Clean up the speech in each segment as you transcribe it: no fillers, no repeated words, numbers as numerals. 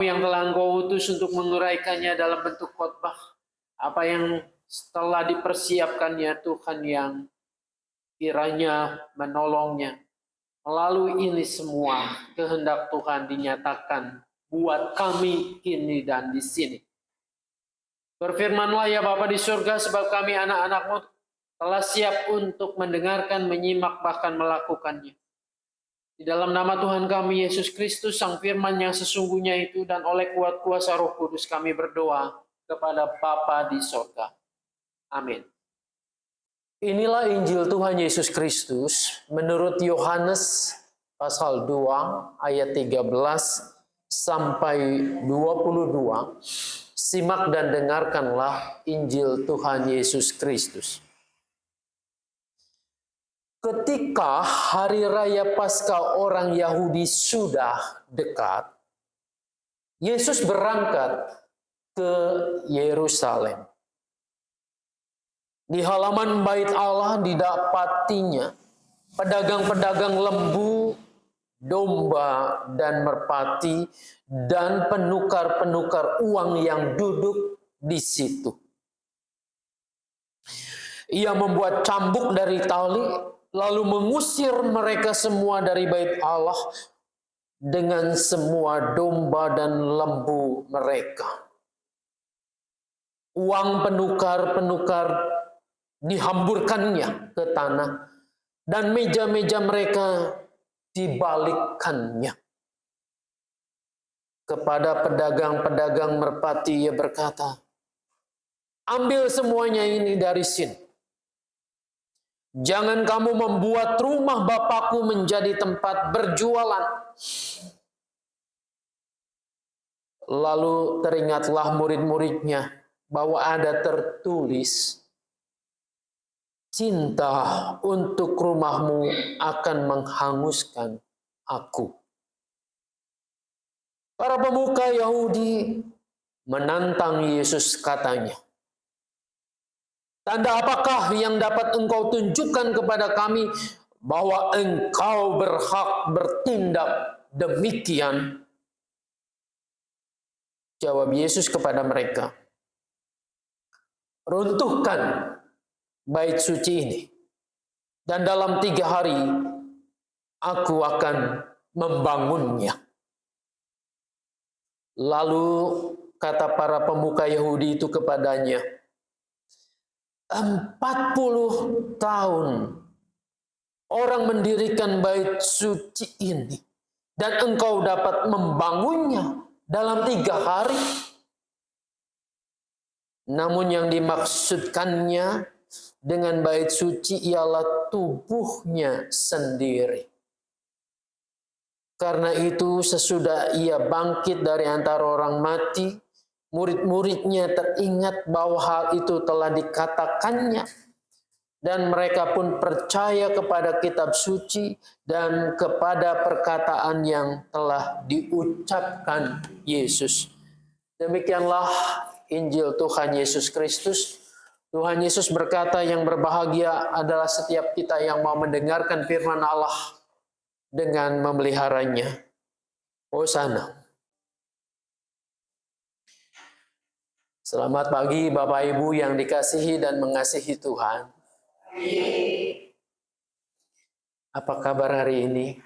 yang telah Engkau utus untuk menguraikannya dalam bentuk khotbah. Apa yang telah dipersiapkannya Tuhan yang kiranya menolongnya. Melalui ini semua kehendak Tuhan dinyatakan buat kami kini dan di sini. Berfirmanlah ya Bapa di surga, sebab kami anak-anak-Mu telah siap untuk mendengarkan, menyimak, bahkan melakukannya. Di dalam nama Tuhan kami Yesus Kristus, Sang Firman yang sesungguhnya itu, dan oleh kuat kuasa Roh Kudus kami berdoa kepada Bapa di surga. Amin. Inilah Injil Tuhan Yesus Kristus menurut Yohanes pasal 2 ayat 13 sampai 22. Simak dan dengarkanlah Injil Tuhan Yesus Kristus. Ketika hari raya Paskah orang Yahudi sudah dekat, Yesus berangkat ke Yerusalem. Di halaman bait Allah didapatinya pedagang-pedagang lembu, domba, dan merpati, dan penukar-penukar uang yang duduk di situ. Ia membuat cambuk dari tali, lalu mengusir mereka semua dari bait Allah dengan semua domba dan lembu mereka. Uang penukar-penukar dihamburkannya ke tanah, dan meja-meja mereka dibalikkannya. Kepada pedagang-pedagang merpati ia berkata, "Ambil semuanya ini dari sini. Jangan kamu membuat rumah Bapakku menjadi tempat berjualan." Lalu teringatlah murid-muridnya bahwa ada tertulis, "Cinta untuk rumahmu akan menghanguskan aku." Para pemuka Yahudi menantang Yesus, katanya, "Tanda apakah yang dapat engkau tunjukkan kepada kami bahwa engkau berhak bertindak demikian?" Jawab Yesus kepada mereka, "Runtuhkan bait suci ini, dan dalam 3 hari aku akan membangunnya." Lalu kata para pemuka Yahudi itu kepadanya, 40 tahun orang mendirikan bait suci ini, dan engkau dapat membangunnya dalam 3 hari. Namun yang dimaksudkannya dengan bait suci ialah tubuhnya sendiri. Karena itu sesudah ia bangkit dari antara orang mati, murid-muridnya teringat bahwa hal itu telah dikatakannya, dan mereka pun percaya kepada kitab suci dan kepada perkataan yang telah diucapkan Yesus. Demikianlah Injil Tuhan Yesus Kristus. Tuhan Yesus berkata, yang berbahagia adalah setiap kita yang mau mendengarkan firman Allah dengan memeliharanya. Hosana. Selamat pagi Bapak Ibu yang dikasihi dan mengasihi Tuhan. Apa kabar hari ini?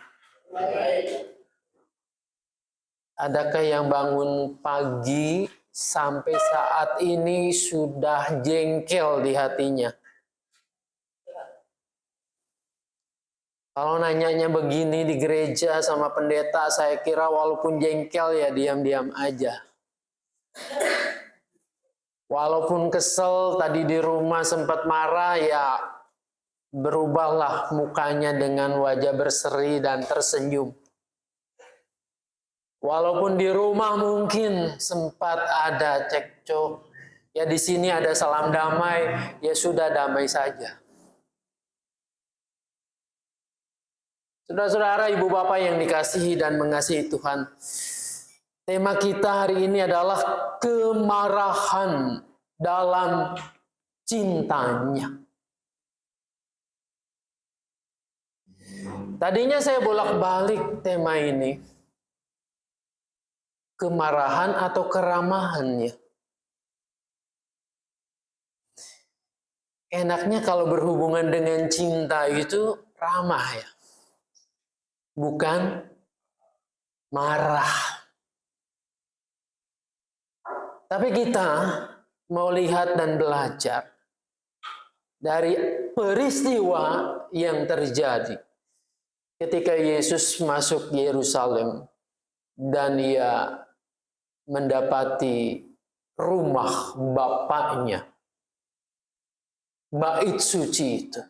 Adakah yang bangun pagi sampai saat ini sudah jengkel di hatinya? Kalau nanyanya begini di gereja sama pendeta, saya kira walaupun jengkel ya diam-diam aja. Walaupun kesel tadi di rumah sempat marah, ya berubahlah mukanya dengan wajah berseri dan tersenyum. Walaupun di rumah mungkin sempat ada cekcok, ya di sini ada salam damai, ya sudah damai saja. Saudara-saudara, ibu bapak yang dikasihi dan mengasihi Tuhan, tema kita hari ini adalah kemarahan dalam cintanya. Tadinya saya bolak-balik tema ini. kemarahan atau keramahannya. Enaknya kalau berhubungan dengan cinta itu ramah ya, bukan marah. Tapi kita mau lihat dan belajar dari peristiwa yang terjadi ketika Yesus masuk Yerusalem dan ia mendapati rumah Bapaknya, bait suci itu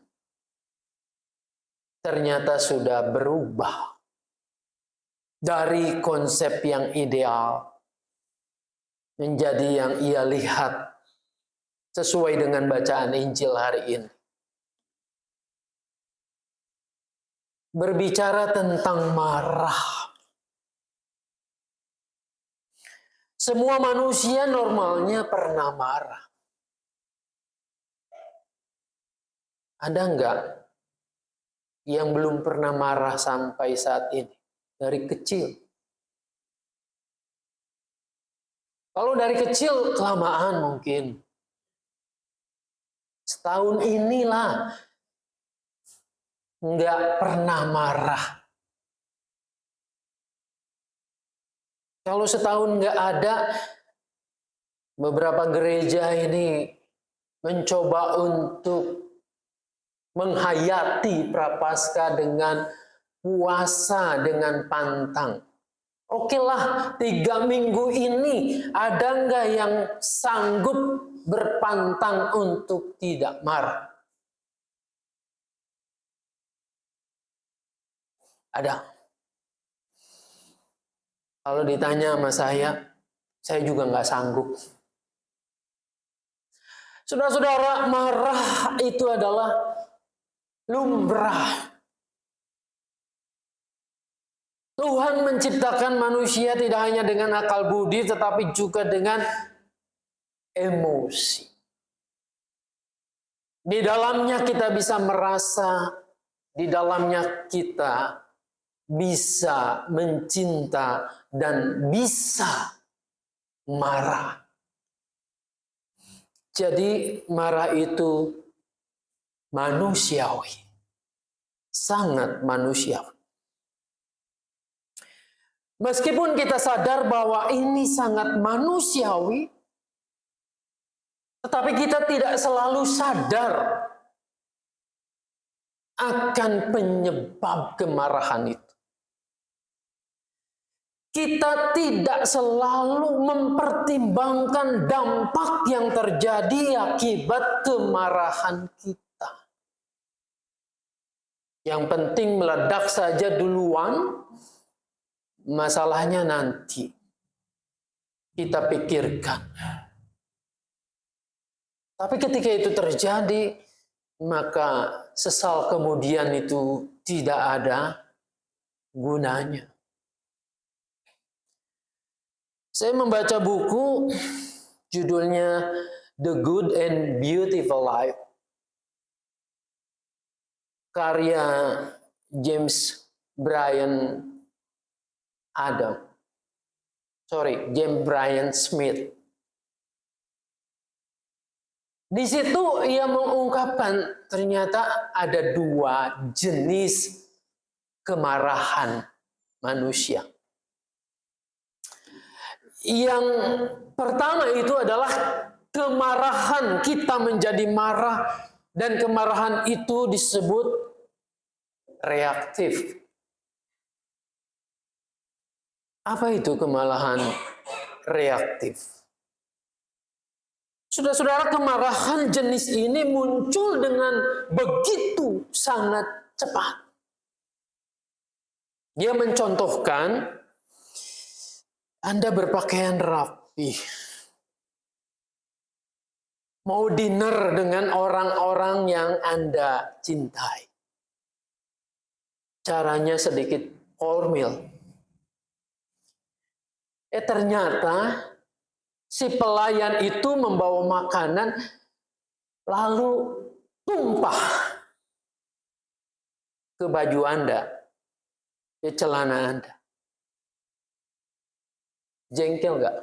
ternyata sudah berubah dari konsep yang ideal menjadi yang ia lihat sesuai dengan bacaan Injil hari ini. Berbicara tentang marah. Semua manusia normalnya pernah marah. Ada enggak yang belum pernah marah sampai saat ini? Dari kecil. Kalau dari kecil, kelamaan mungkin. Setahun inilah enggak pernah marah. Kalau setahun enggak ada, beberapa gereja ini mencoba untuk menghayati Prapaskah dengan puasa dengan pantang. Oke lah, 3 minggu ini ada nggak yang sanggup berpantang untuk tidak marah? Ada. Kalau ditanya sama saya juga nggak sanggup. Saudara-saudara, marah itu adalah lumrah. Tuhan menciptakan manusia tidak hanya dengan akal budi, tetapi juga dengan emosi. Di dalamnya kita bisa merasa, di dalamnya kita bisa mencinta dan bisa marah. Jadi marah itu manusiawi, sangat manusiawi. Meskipun kita sadar bahwa ini sangat manusiawi, tetapi kita tidak selalu sadar akan penyebab kemarahan itu. Kita tidak selalu mempertimbangkan dampak yang terjadi akibat kemarahan kita. Yang penting meledak saja duluan, masalahnya nanti kita pikirkan. Tapi ketika itu terjadi, maka sesal kemudian itu tidak ada gunanya. Saya membaca buku judulnya The Good and Beautiful Life, karya James Bryan Smith. Di situ ia mengungkapkan ternyata ada 2 jenis kemarahan manusia. Yang pertama itu adalah kemarahan, kita menjadi marah, dan kemarahan itu disebut reaktif. Apa itu kemarahan reaktif? Saudara-saudara, kemarahan jenis ini muncul dengan begitu sangat cepat. Dia mencontohkan, Anda berpakaian rapi, mau dinner dengan orang-orang yang Anda cintai. Caranya sedikit formal. Ternyata si pelayan itu membawa makanan lalu tumpah ke baju Anda, ke celana Anda. Jengkel nggak?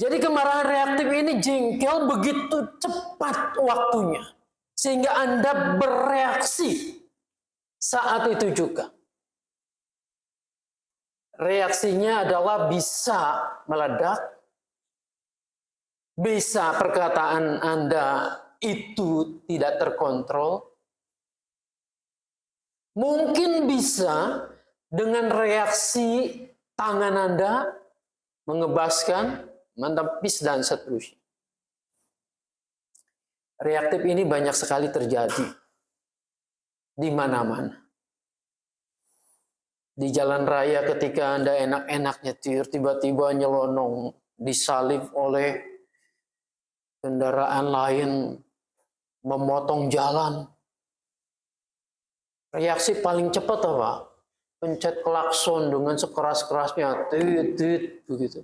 Jadi kemarahan reaktif ini jengkel begitu cepat waktunya. Sehingga Anda bereaksi saat itu juga. Reaksinya adalah bisa meledak, bisa perkataan Anda itu tidak terkontrol, mungkin bisa dengan reaksi tangan Anda mengebaskan, menepis, dan seterusnya. Reaktif ini banyak sekali terjadi di mana-mana. Di jalan raya ketika Anda enak-enak nyetir, tiba-tiba nyelonong, disalip oleh kendaraan lain, memotong jalan. Reaksi paling cepat apa? Pencet klakson dengan sekeras-kerasnya, tit begitu.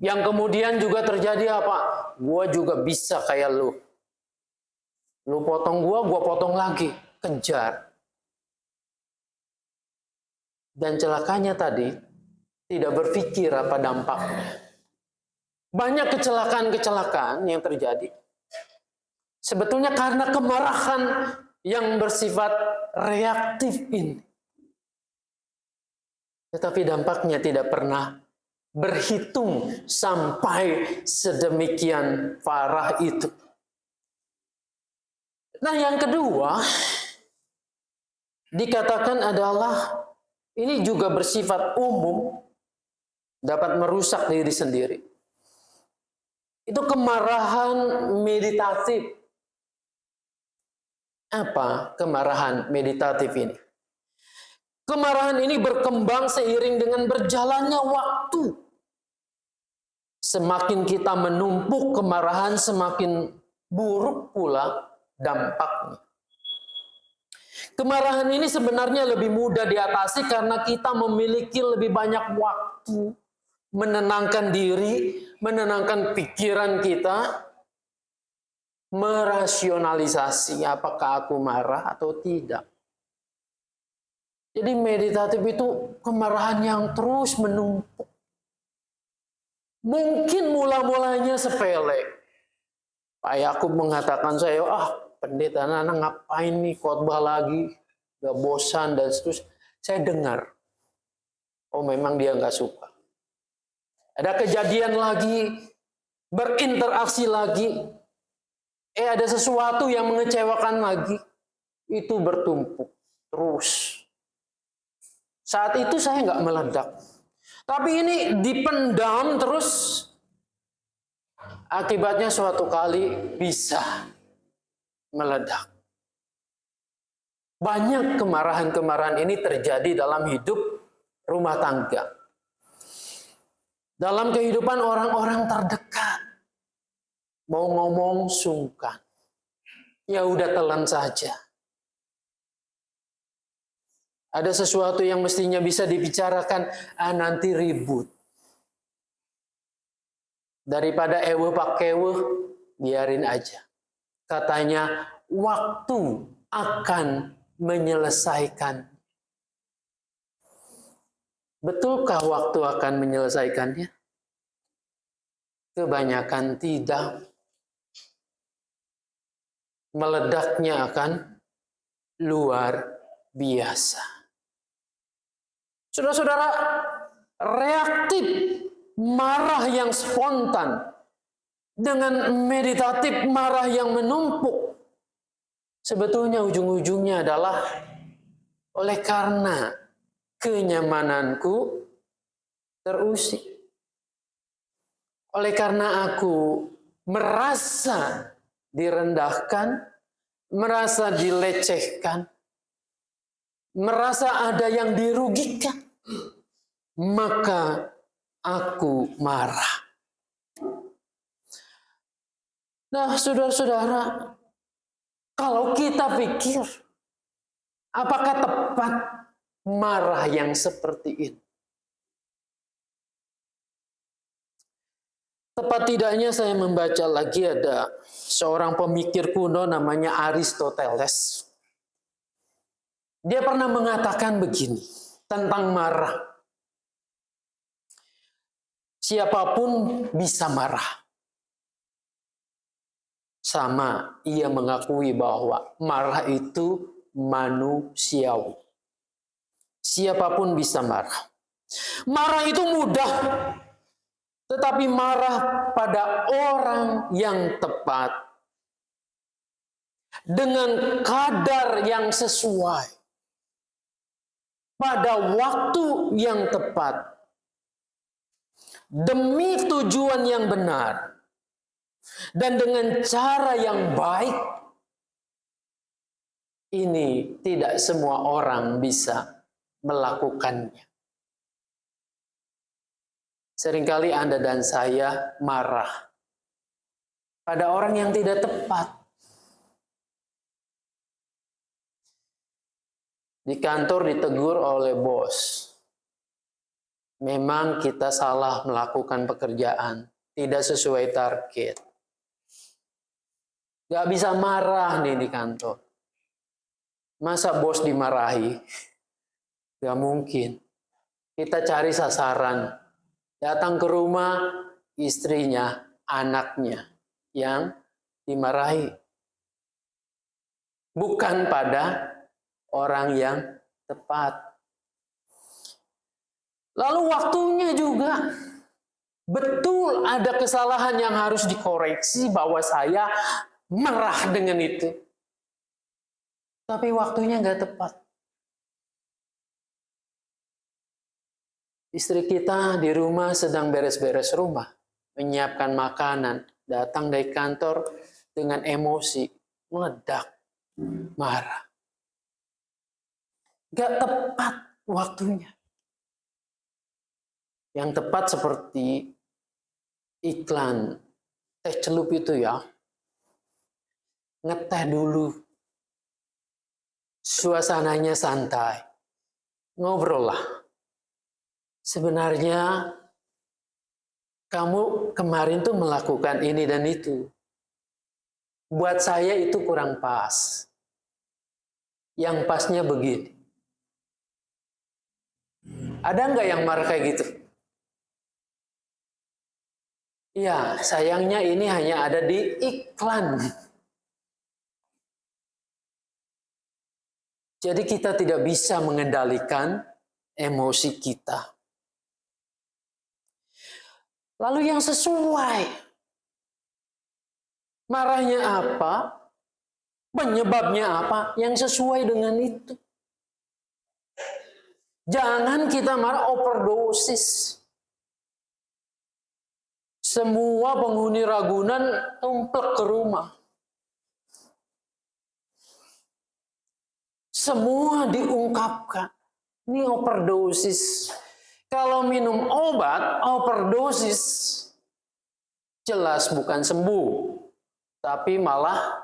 Yang kemudian juga terjadi apa? Gua juga bisa kayak lu. Lu potong gua potong lagi. Kejar. Dan celakanya tadi, tidak berpikir apa dampaknya. Banyak kecelakaan-kecelakaan yang terjadi. Sebetulnya karena kemarahan yang bersifat reaktif ini. Tetapi dampaknya tidak pernah berhitung sampai sedemikian parah itu. Nah, yang kedua dikatakan adalah ini juga bersifat umum, dapat merusak diri sendiri. Itu kemarahan meditatif. Apa kemarahan meditatif ini? Kemarahan ini berkembang seiring dengan berjalannya waktu. Semakin kita menumpuk kemarahan, semakin buruk pula dampaknya. Kemarahan ini sebenarnya lebih mudah diatasi karena kita memiliki lebih banyak waktu menenangkan diri, menenangkan pikiran kita, merasionalisasi apakah aku marah atau tidak. Jadi meditatif itu kemarahan yang terus menumpuk. Mungkin mula-mulanya sepele. Pak Yakub mengatakan saya, pendeta Nana ngapain nih khotbah lagi, gak bosan dan seterusnya. Saya dengar, memang dia gak suka. Ada kejadian lagi, berinteraksi lagi, ada sesuatu yang mengecewakan lagi, itu bertumpuk terus. Saat itu saya nggak meledak, tapi ini dipendam terus. Akibatnya suatu kali bisa meledak. Banyak kemarahan-kemarahan ini terjadi dalam hidup rumah tangga. Dalam kehidupan orang-orang terdekat. Mau ngomong sungkan. Ya udah telan saja. Ada sesuatu yang mestinya bisa dibicarakan, nanti ribut. Daripada ewe pak kewe, biarin aja. Katanya, waktu akan menyelesaikan. Betulkah waktu akan menyelesaikannya? Kebanyakan tidak. Meledaknya akan luar biasa. Saudara-saudara, reaktif marah yang spontan dengan meditatif marah yang menumpuk, sebetulnya ujung-ujungnya adalah oleh karena kenyamananku terusik. Oleh karena aku merasa direndahkan, merasa dilecehkan, merasa ada yang dirugikan, maka aku marah. Nah, saudara-saudara, kalau kita pikir, apakah tepat marah yang seperti ini? Tepat tidaknya saya membaca lagi ada seorang pemikir kuno namanya Aristoteles. Dia pernah mengatakan begini tentang marah. Siapapun bisa marah. Sama, ia mengakui bahwa marah itu manusiawi. Siapapun bisa marah. Marah itu mudah, tetapi marah pada orang yang tepat, dengan kadar yang sesuai, pada waktu yang tepat, demi tujuan yang benar, dan dengan cara yang baik. Ini tidak semua orang bisa melakukannya. Seringkali Anda dan saya marah pada orang yang tidak tepat. Di kantor ditegur oleh bos. Memang kita salah melakukan pekerjaan, tidak sesuai target. Gak bisa marah nih di kantor. Masa bos dimarahi? Gak mungkin. Kita cari sasaran. Datang ke rumah istrinya, anaknya yang dimarahi. Bukan pada orang yang tepat. Lalu waktunya juga. Betul ada kesalahan yang harus dikoreksi bahwa saya marah dengan itu. Tapi waktunya nggak tepat. Istri kita di rumah sedang beres-beres rumah, menyiapkan makanan, datang dari kantor dengan emosi, meledak, marah. Gak tepat waktunya. Yang tepat seperti iklan teh celup itu ya. Ngeteh dulu. Suasananya santai. Ngobrol lah. Sebenarnya kamu kemarin tuh melakukan ini dan itu. Buat saya itu kurang pas. Yang pasnya begini. Ada nggak yang marah kayak gitu? Ya, sayangnya ini hanya ada di iklan. Jadi kita tidak bisa mengendalikan emosi kita. Lalu yang sesuai. Marahnya apa? Penyebabnya apa? Yang sesuai dengan itu. Jangan kita marah overdosis. Semua penghuni Ragunan tumplek ke rumah. Semua diungkapkan. Ini overdosis. Kalau minum obat, overdosis, jelas bukan sembuh. Tapi malah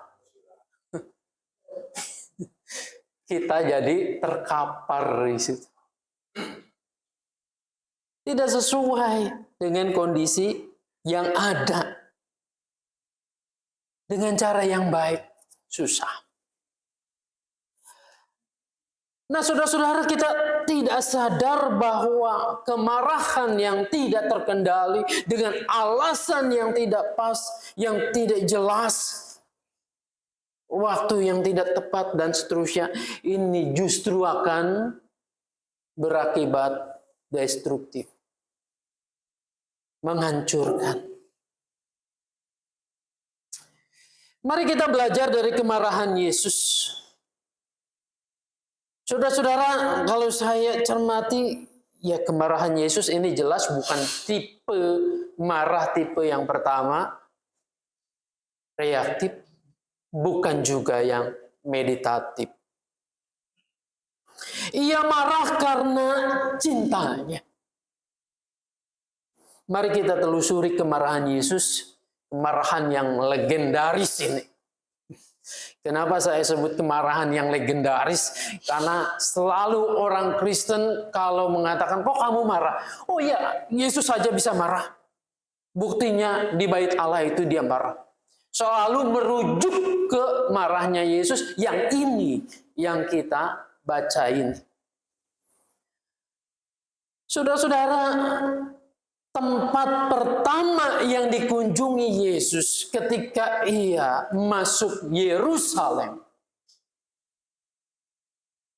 kita jadi terkapar di situ. Tidak sesuai dengan kondisi yang ada. Dengan cara yang baik, susah. Nah, saudara-saudara, kita tidak sadar bahwa kemarahan yang tidak terkendali dengan alasan yang tidak pas, yang tidak jelas, waktu yang tidak tepat, dan seterusnya, ini justru akan berakibat destruktif, menghancurkan. Mari kita belajar dari kemarahan Yesus. Saudara-saudara, kalau saya cermati, ya kemarahan Yesus ini jelas bukan tipe marah tipe yang pertama, reaktif, bukan juga yang meditatif. Ia marah karena cintanya. Mari kita telusuri kemarahan Yesus, kemarahan yang legendaris ini. Kenapa saya sebut kemarahan yang legendaris? Karena selalu orang Kristen kalau mengatakan, kok kamu marah? Oh iya, Yesus saja bisa marah. Buktinya di bait Allah itu dia marah. Selalu merujuk ke marahnya Yesus yang ini yang kita bacain. Saudara-saudara, tempat pertama yang dikunjungi Yesus ketika ia masuk Yerusalem.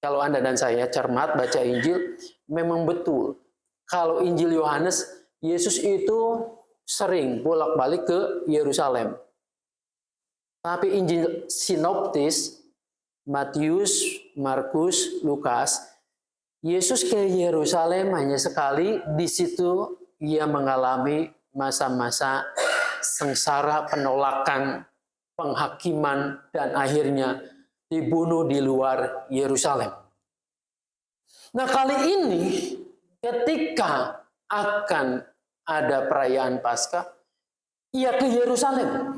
Kalau Anda dan saya cermat baca Injil, memang betul. Kalau Injil Yohanes, Yesus itu sering bolak-balik ke Yerusalem. Tapi Injil sinoptis, Matius, Markus, Lukas, Yesus ke Yerusalem hanya sekali. Di situ ia mengalami masa-masa sengsara, penolakan, penghakiman, dan akhirnya dibunuh di luar Yerusalem. Nah, kali ini ketika akan ada perayaan Paskah, ia ke Yerusalem.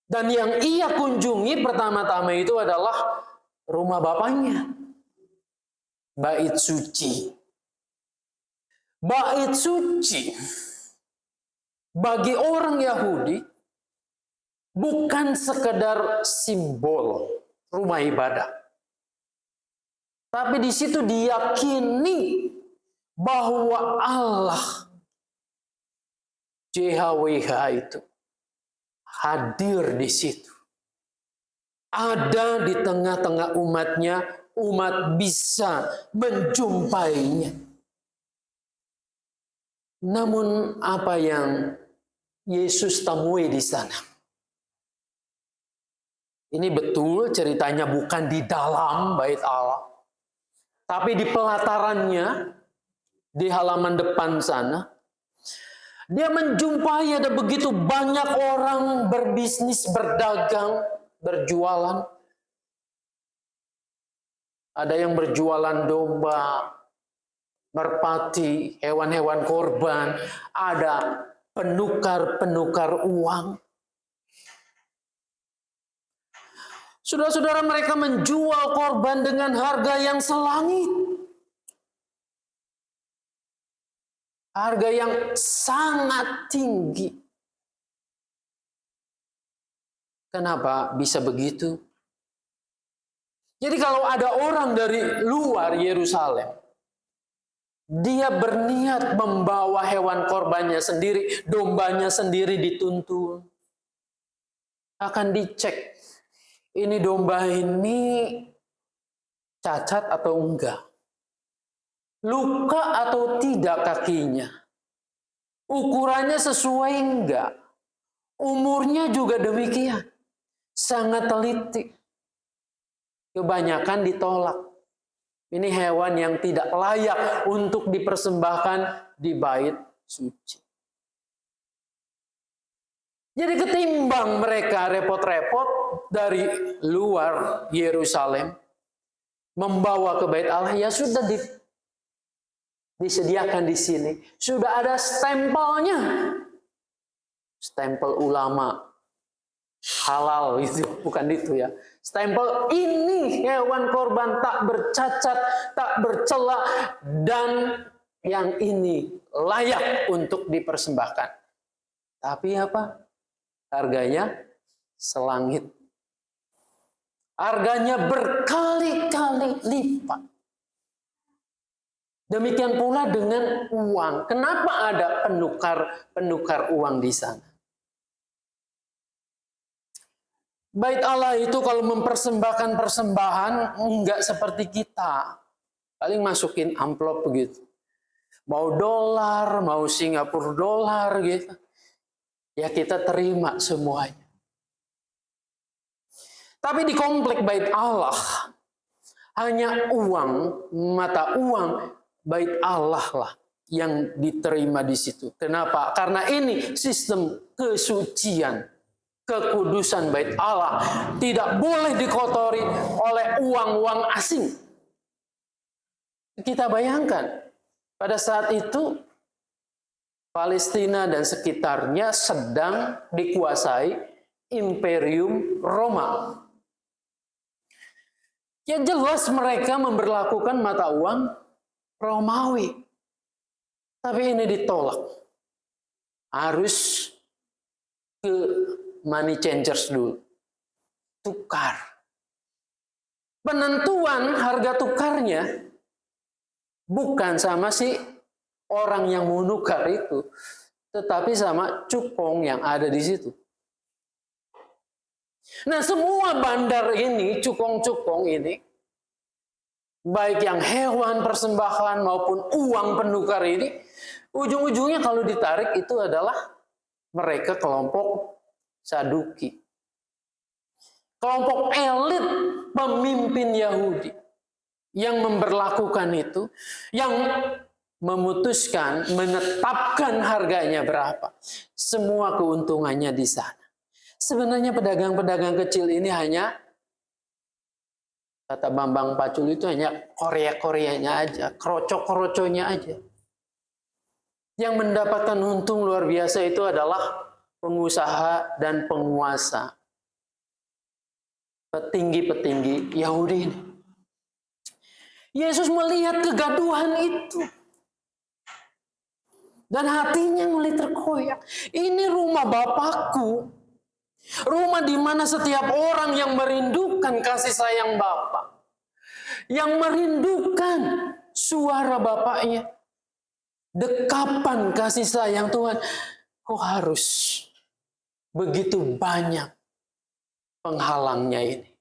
Dan yang ia kunjungi pertama-tama itu adalah rumah Bapaknya, Bait Suci. Bait Suci bagi orang Yahudi bukan sekedar simbol rumah ibadah. Tapi di situ diyakini bahwa Allah JHWH itu hadir di situ. Ada di tengah-tengah umatnya, umat bisa menjumpainya. Namun apa yang Yesus temui di sana? Ini betul ceritanya bukan di dalam bait Allah, tapi di pelatarannya, di halaman depan sana. Dia menjumpai ada begitu banyak orang berbisnis, berdagang, berjualan. Ada yang berjualan domba, merpati, hewan-hewan korban. Ada penukar-penukar uang. Saudara-saudara, mereka menjual korban dengan harga yang selangit. Harga yang sangat tinggi. Kenapa bisa begitu? Jadi kalau ada orang dari luar Yerusalem, dia berniat membawa hewan korbannya sendiri, dombanya sendiri dituntun. Akan dicek, ini domba ini cacat atau enggak? Luka atau tidak kakinya? Ukurannya sesuai enggak? Umurnya juga demikian. Sangat teliti. Kebanyakan ditolak. Ini hewan yang tidak layak untuk dipersembahkan di bait suci. Jadi ketimbang mereka repot-repot dari luar Yerusalem membawa ke bait Allah, ya sudah disediakan di sini. Sudah ada stempelnya. Stempel ulama halal itu, bukan itu ya. Stempel ini hewan korban tak bercacat, tak bercela, dan yang ini layak untuk dipersembahkan. Tapi apa? Harganya selangit. Harganya berkali-kali lipat. Demikian pula dengan uang. Kenapa ada penukar uang di sana? Bait Allah itu kalau mempersembahkan persembahan enggak seperti kita. Paling masukin amplop begitu. Mau dolar, mau Singapura dolar gitu. Ya kita terima semuanya. Tapi di komplek bait Allah hanya uang, mata uang bait Allah lah yang diterima di situ. Kenapa? Karena ini sistem kesucian. Kekudusan bait Allah tidak boleh dikotori oleh uang-uang asing. Kita bayangkan, pada saat itu Palestina dan sekitarnya sedang dikuasai Imperium Roma. Ya jelas mereka memberlakukan mata uang Romawi. Tapi ini ditolak. Harus ke money changers dulu. Tukar. Penentuan harga tukarnya Bukan sama si orang yang mau nukar itu, tetapi sama cukong yang ada di situ. Nah, semua bandar ini, cukong-cukong ini, baik yang hewan persembahan maupun uang penukar ini, ujung-ujungnya kalau ditarik itu adalah mereka kelompok Saduki. Kelompok elit pemimpin Yahudi yang memberlakukan itu, yang memutuskan, menetapkan harganya berapa. Semua keuntungannya di sana. Sebenarnya pedagang-pedagang kecil ini hanya, kata Bambang Pacul itu hanya Korea-Koreanya aja, kroco-kroconya aja. Yang mendapatkan untung luar biasa itu adalah pengusaha dan penguasa. Petinggi-petinggi Yahudi ini. Yesus melihat kegaduhan itu. Dan hatinya mulai terkoyak. Ini rumah Bapakku. Rumah di mana setiap orang yang merindukan kasih sayang Bapa, yang merindukan suara Bapaknya, dekapan kasih sayang Tuhan, kok harus begitu banyak penghalangnya ini.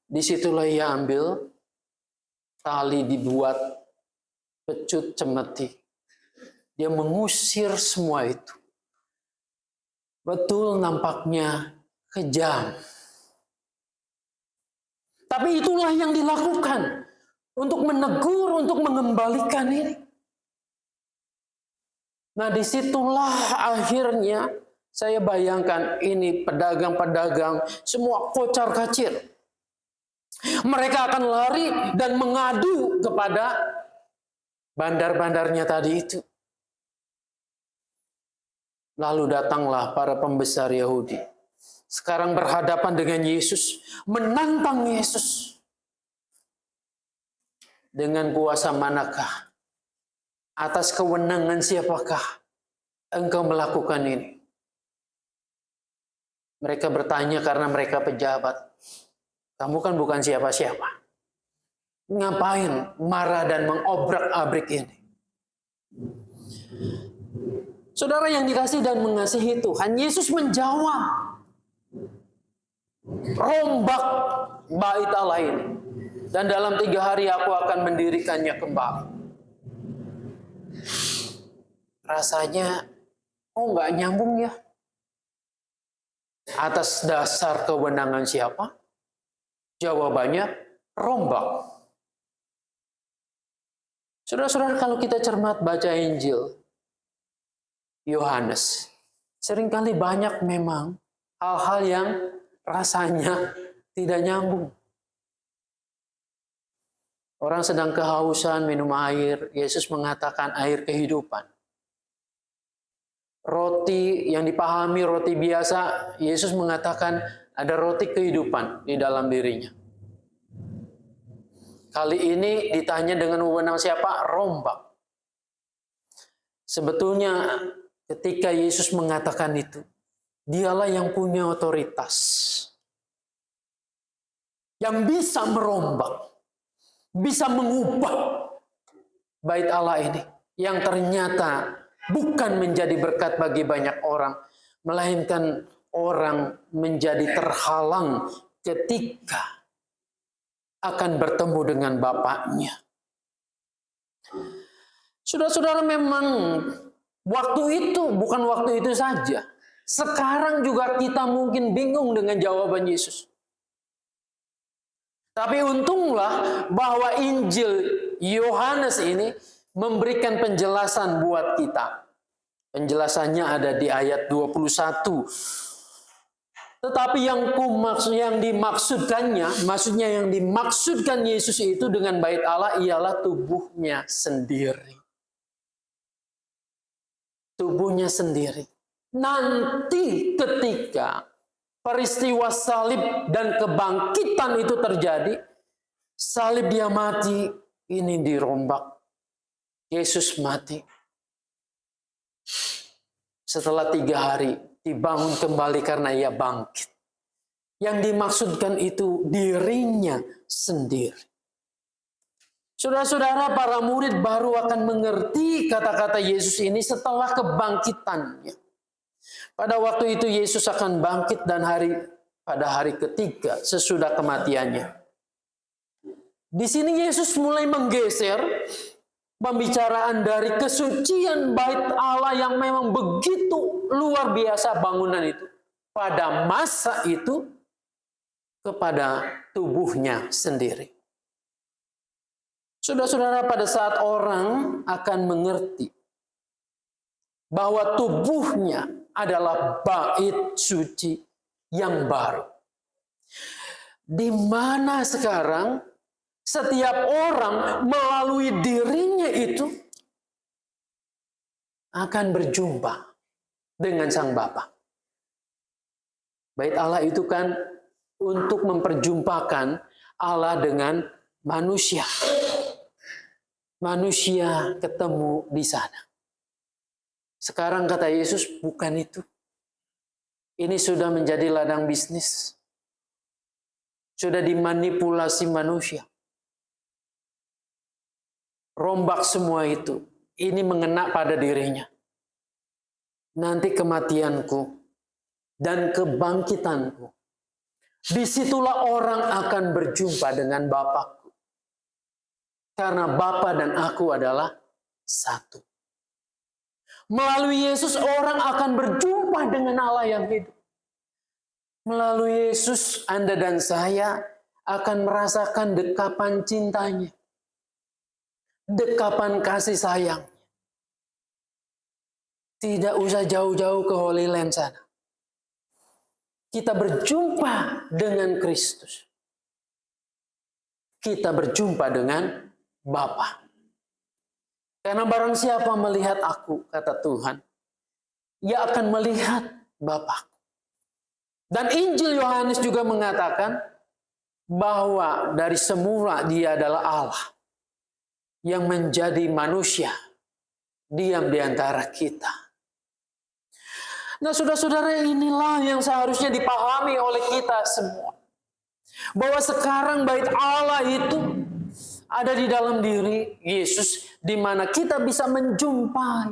Disitulah ia ambil tali, dibuat pecut cemeti. Dia mengusir semua itu. Betul, nampaknya kejam. Tapi itulah yang dilakukan untuk menegur, untuk mengembalikan ini. Nah, disitulah akhirnya saya bayangkan ini pedagang-pedagang semua kocar-kacir. Mereka akan lari dan mengadu kepada bandar-bandarnya tadi itu. Lalu datanglah para pembesar Yahudi. Sekarang berhadapan dengan Yesus, menantang Yesus. Dengan kuasa manakah? Atas kewenangan siapakah engkau melakukan ini? Mereka bertanya karena mereka pejabat. Kamu kan bukan siapa-siapa. Ngapain marah dan mengobrak-abrik ini? Saudara yang dikasih dan mengasihi Tuhan, Yesus menjawab, rombak bait Allah ini, dan dalam 3 hari aku akan mendirikannya kembali. Rasanya, nggak nyambung ya? Atas dasar kewenangan siapa? Jawabannya, rombak. Saudara-saudara, kalau kita cermat baca Injil Yohanes, seringkali banyak memang hal-hal yang rasanya tidak nyambung. Orang sedang kehausan minum air, Yesus mengatakan air kehidupan. Roti yang dipahami roti biasa, Yesus mengatakan ada roti kehidupan di dalam dirinya. Kali ini ditanya dengan wewenang siapa? Rombak. Sebetulnya ketika Yesus mengatakan itu, dialah yang punya otoritas. Yang bisa merombak, bisa mengubah bait Allah ini. Yang ternyata bukan menjadi berkat bagi banyak orang, melainkan orang menjadi terhalang ketika akan bertemu dengan Bapaknya. Saudara-saudara, memang waktu itu bukan waktu itu saja. Sekarang juga kita mungkin bingung dengan jawaban Yesus. Tapi untunglah bahwa Injil Yohanes ini memberikan penjelasan buat kita. Penjelasannya ada di ayat 21. Tetapi yang dimaksudkan Yesus itu dengan bait Allah ialah tubuhnya sendiri. Tubuhnya sendiri. Nanti ketika peristiwa salib dan kebangkitan itu terjadi, salib dia mati, ini dirombak. Yesus mati. Setelah 3 hari dibangun kembali karena ia bangkit. Yang dimaksudkan itu dirinya sendiri. Saudara-saudara, para murid baru akan mengerti kata-kata Yesus ini setelah kebangkitannya. Pada waktu itu Yesus akan bangkit dan pada hari ketiga sesudah kematiannya. Di sini Yesus mulai menggeser pembicaraan dari kesucian bait Allah yang memang begitu luar biasa bangunan itu pada masa itu kepada tubuhnya sendiri. Saudara-saudara, pada saat orang akan mengerti bahwa tubuhnya adalah bait suci yang baru, di mana sekarang setiap orang melalui dirinya itu akan berjumpa dengan Sang Bapa. Bait Allah itu kan untuk memperjumpakan Allah dengan manusia. Manusia ketemu di sana. Sekarang kata Yesus, bukan itu. Ini sudah menjadi ladang bisnis. Sudah dimanipulasi manusia. Rombak semua itu. Ini mengena pada dirinya. Nanti kematianku dan kebangkitanku. Disitulah orang akan berjumpa dengan Bapa. Karena Bapa dan aku adalah satu. Melalui Yesus orang akan berjumpa dengan Allah yang hidup. Melalui Yesus Anda dan saya akan merasakan dekapan cintanya. Dekapan kasih sayang. Tidak usah jauh-jauh ke Holy Land sana. Kita berjumpa dengan Kristus. Kita berjumpa dengan Bapa. Karena barang siapa melihat aku, kata Tuhan, ia akan melihat Bapa. Dan Injil Yohanes juga mengatakan bahwa dari semula dia adalah Allah yang menjadi manusia, diam di antara kita. Nah, saudara-saudara, inilah yang seharusnya dipahami oleh kita semua. Bahwa sekarang bait Allah itu ada di dalam diri Yesus, di mana kita bisa menjumpai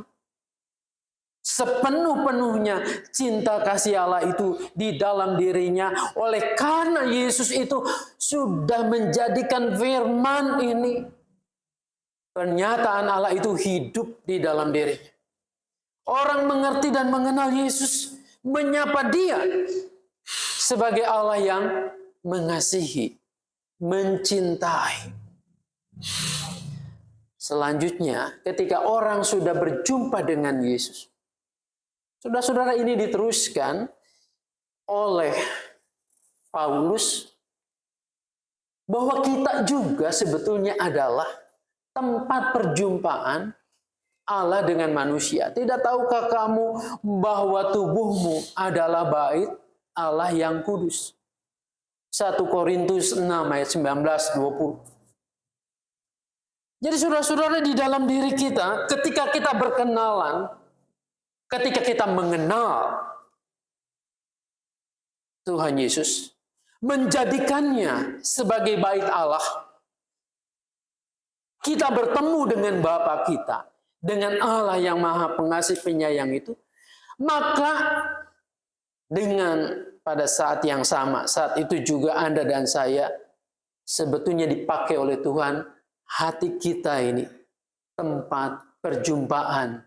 sepenuh-penuhnya cinta kasih Allah itu di dalam dirinya. Oleh karena Yesus itu sudah menjadikan firman ini, pernyataan Allah itu hidup di dalam dirinya. Orang mengerti dan mengenal Yesus, menyapa Dia sebagai Allah yang mengasihi, mencintai. Selanjutnya, ketika orang sudah berjumpa dengan Yesus, saudara-saudara, ini diteruskan oleh Paulus bahwa kita juga sebetulnya adalah tempat perjumpaan Allah dengan manusia. Tidak tahukah kamu bahwa tubuhmu adalah bait Allah yang kudus? 1 Korintus 6 ayat 19-20. Jadi saudara-saudara, di dalam diri kita, ketika kita berkenalan, ketika kita mengenal Tuhan Yesus, menjadikannya sebagai bait Allah, kita bertemu dengan Bapa kita, dengan Allah yang Maha Pengasih Penyayang itu, maka dengan pada saat yang sama, saat itu juga Anda dan saya sebetulnya dipakai oleh Tuhan. Hati kita ini tempat perjumpaan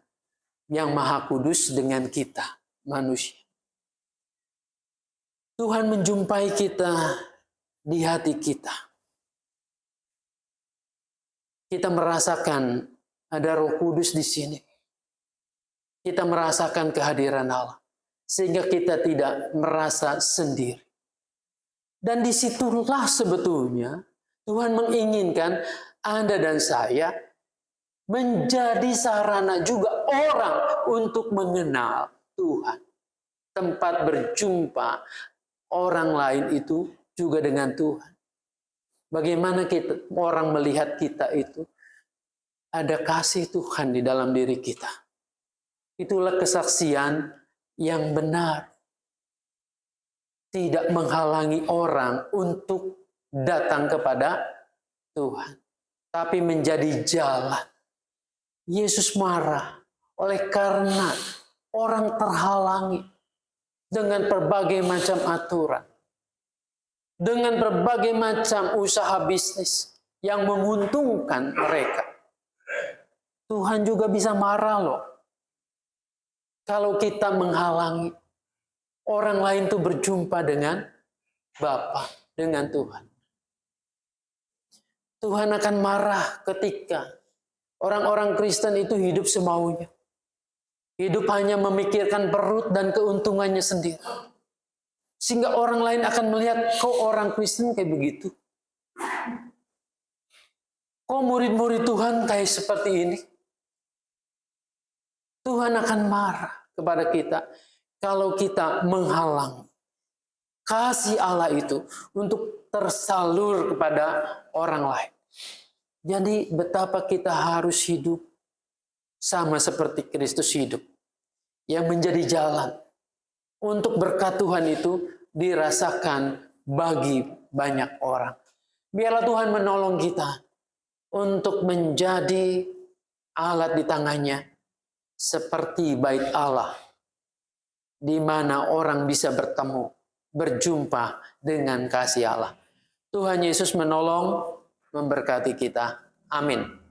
yang Maha Kudus dengan kita, manusia. Tuhan menjumpai kita di hati kita. Kita merasakan ada Roh Kudus di sini. Kita merasakan kehadiran Allah, sehingga kita tidak merasa sendiri. Dan disitulah sebetulnya Tuhan menginginkan Anda dan saya menjadi sarana juga orang untuk mengenal Tuhan. Tempat berjumpa orang lain itu juga dengan Tuhan. Bagaimana orang melihat kita itu ada kasih Tuhan di dalam diri kita. Itulah kesaksian yang benar. Tidak menghalangi orang untuk datang kepada Tuhan. tapi menjadi jalan. Yesus marah oleh karena orang terhalangi dengan berbagai macam aturan, dengan berbagai macam usaha bisnis yang menguntungkan mereka. Tuhan juga bisa marah loh kalau kita menghalangi orang lain tuh berjumpa dengan Bapa, dengan Tuhan. Tuhan akan marah ketika orang-orang Kristen itu hidup semaunya. Hidup hanya memikirkan perut dan keuntungannya sendiri. Sehingga orang lain akan melihat, kok orang Kristen kayak begitu? Kok murid-murid Tuhan kayak seperti ini? Tuhan akan marah kepada kita kalau kita menghalang kasih Allah itu untuk tersalur kepada orang lain. Jadi betapa kita harus hidup sama seperti Kristus hidup, yang menjadi jalan untuk berkat Tuhan itu dirasakan bagi banyak orang. Biarlah Tuhan menolong kita untuk menjadi alat di tangannya seperti bait Allah, di mana orang bisa bertemu, berjumpa dengan kasih Allah. Tuhan Yesus menolong, memberkati kita. Amin.